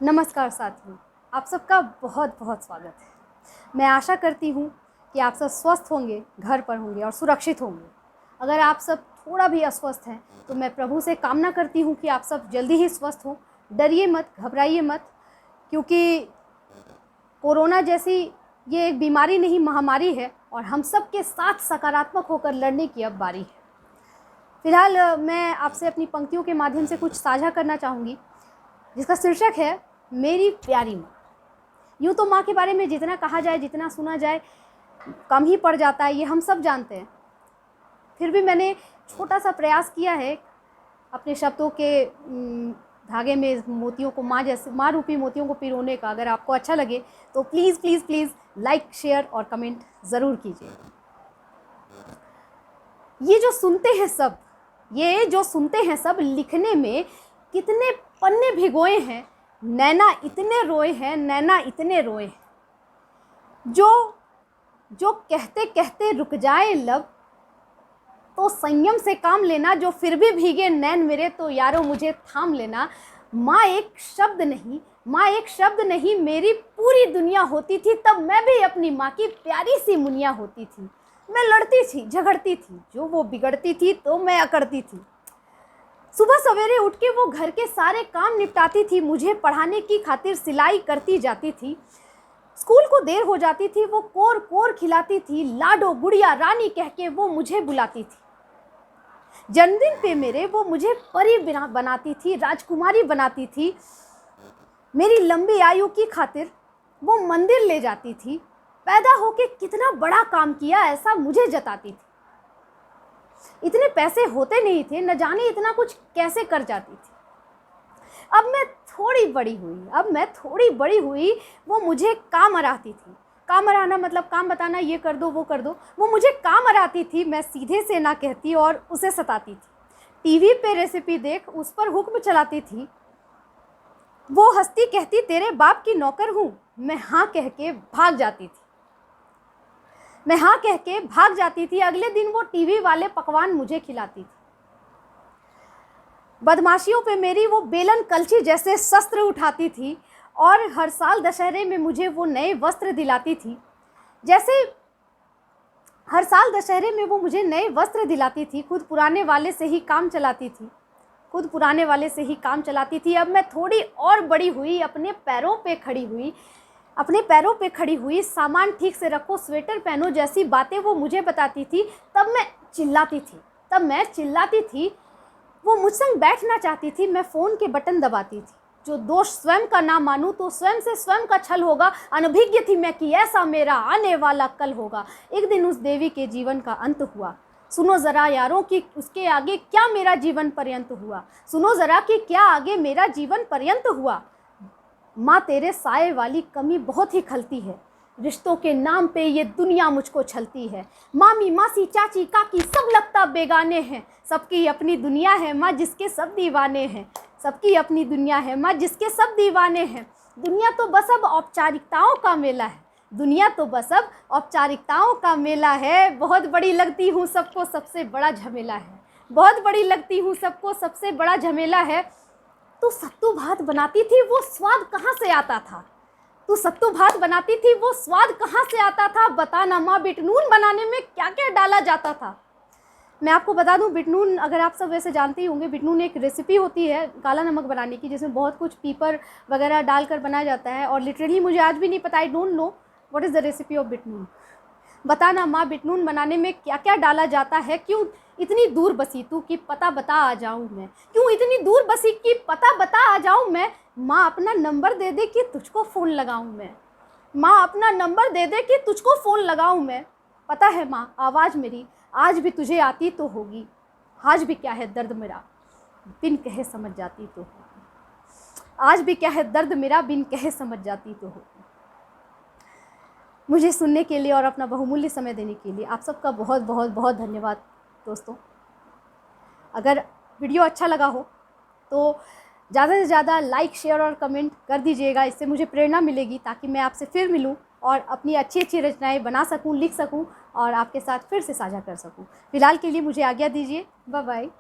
नमस्कार साथियों, आप सबका बहुत बहुत स्वागत है। मैं आशा करती हूँ कि आप सब स्वस्थ होंगे, घर पर होंगे और सुरक्षित होंगे। अगर आप सब थोड़ा भी अस्वस्थ हैं तो मैं प्रभु से कामना करती हूँ कि आप सब जल्दी ही स्वस्थ हों। डरिए मत, घबराइए मत, क्योंकि कोरोना जैसी ये एक बीमारी नहीं, महामारी है और हम सब के साथ सकारात्मक होकर लड़ने की अब बारी है। फिलहाल मैं आपसे अपनी पंक्तियों के माध्यम से कुछ साझा करना चाहूँगी, जिसका शीर्षक है मेरी प्यारी माँ। यूँ तो माँ के बारे में जितना कहा जाए, जितना सुना जाए, कम ही पड़ जाता है, ये हम सब जानते हैं। फिर भी मैंने छोटा सा प्रयास किया है अपने शब्दों के धागे में मोतियों को, माँ रूपी मोतियों को पिरोने का। अगर आपको अच्छा लगे तो please please please like, share और कमेंट ज़रूर कीजिए। ये जो सुनते हैं सब लिखने में कितने पन्ने भिगोए हैं, नैना इतने रोए हैं, नैना इतने रोए हैं। जो कहते कहते रुक जाए लब, तो संयम से काम लेना। जो फिर भी भीगे नैन मेरे, तो यारो मुझे थाम लेना। माँ एक शब्द नहीं, मेरी पूरी दुनिया होती थी। तब मैं भी अपनी माँ की प्यारी सी मुनिया होती थी। मैं लड़ती थी, झगड़ती थी, जो वो बिगड़ती थी तो मैं अकड़ती थी। सुबह सवेरे उठ के वो घर के सारे काम निपटाती थी, मुझे पढ़ाने की खातिर सिलाई करती जाती थी। स्कूल को देर हो जाती थी, वो कोर कोर खिलाती थी। लाडो गुड़िया रानी कह के वो मुझे बुलाती थी। जन्मदिन पे मेरे वो मुझे परी बनाती थी, राजकुमारी बनाती थी। मेरी लंबी आयु की खातिर वो मंदिर ले जाती थी। पैदा होके कितना बड़ा काम किया, ऐसा मुझे जताती थी। इतने पैसे होते नहीं थे, न जाने इतना कुछ कैसे कर जाती थी। अब मैं थोड़ी बड़ी हुई, वो मुझे काम अराती थी। काम अराना मतलब काम बताना, ये कर दो वो कर दो। वो मुझे काम अराती थी, मैं सीधे से ना कहती और उसे सताती थी। टीवी पे रेसिपी देख उस पर हुक्म चलाती थी। वो हंसती कहती तेरे बाप की नौकर हूँ, मैं हाँ कह के भाग जाती थी। अगले दिन वो टीवी वाले पकवान मुझे खिलाती थी। बदमाशियों पे मेरी वो बेलन कलछी जैसे शस्त्र उठाती थी और हर साल दशहरे में मुझे वो नए वस्त्र दिलाती थी। खुद पुराने वाले से ही काम चलाती थी। अब मैं थोड़ी और बड़ी हुई, अपने पैरों पे खड़ी हुई। सामान ठीक से रखो, स्वेटर पहनो जैसी बातें वो मुझे बताती थी। तब मैं चिल्लाती थी। वो मुझ संग बैठना चाहती थी, मैं फ़ोन के बटन दबाती थी। जो दोष स्वयं का ना मानूं तो स्वयं से स्वयं का छल होगा। अनभिज्ञ थी मैं कि ऐसा मेरा आने वाला कल होगा। एक दिन उस देवी के जीवन का अंत हुआ। सुनो ज़रा यारों कि उसके आगे क्या मेरा जीवन पर्यंत हुआ। माँ तेरे साए वाली कमी बहुत ही खलती है। रिश्तों के नाम पे ये दुनिया मुझको छलती है। मामी, मासी, चाची, काकी सब लगता बेगाने हैं। सबकी अपनी दुनिया है माँ, जिसके सब दीवाने हैं। दुनिया तो बस अब औपचारिकताओं का मेला है। बहुत बड़ी लगती हूँ सबको, सबसे बड़ा झमेला है। तू सत्तू भात बनाती थी, वो स्वाद कहाँ से आता था। बताना माँ, बिटनून बनाने में क्या क्या डाला जाता था। मैं आपको बता दूं, बिटनून अगर आप सब वैसे जानते ही होंगे, बिटनून एक रेसिपी होती है काला नमक बनाने की, जिसमें बहुत कुछ पीपर वगैरह डालकर बनाया जाता है। और लिटरली मुझे आज भी नहीं पता, I don't know what is the recipe of बिटनून। बताना माँ, बिटनून बनाने में क्या क्या डाला जाता है। क्यों इतनी दूर बसी तू कि पता बता आ जाऊँ मैं। माँ अपना नंबर दे दे कि तुझको फ़ोन लगाऊँ मैं। पता है माँ, आवाज़ मेरी आज भी तुझे आती तो होगी। आज भी क्या है दर्द मेरा बिन कहे समझ जाती तो होगी। मुझे सुनने के लिए और अपना बहुमूल्य समय देने के लिए आप सबका बहुत बहुत बहुत धन्यवाद दोस्तों। अगर वीडियो अच्छा लगा हो तो ज़्यादा से ज़्यादा लाइक, शेयर और कमेंट कर दीजिएगा। इससे मुझे प्रेरणा मिलेगी ताकि मैं आपसे फिर मिलूं और अपनी अच्छी अच्छी रचनाएं बना सकूं, लिख सकूं और आपके साथ फिर से साझा कर सकूं। फिलहाल के लिए मुझे आज्ञा दीजिए। Bye bye.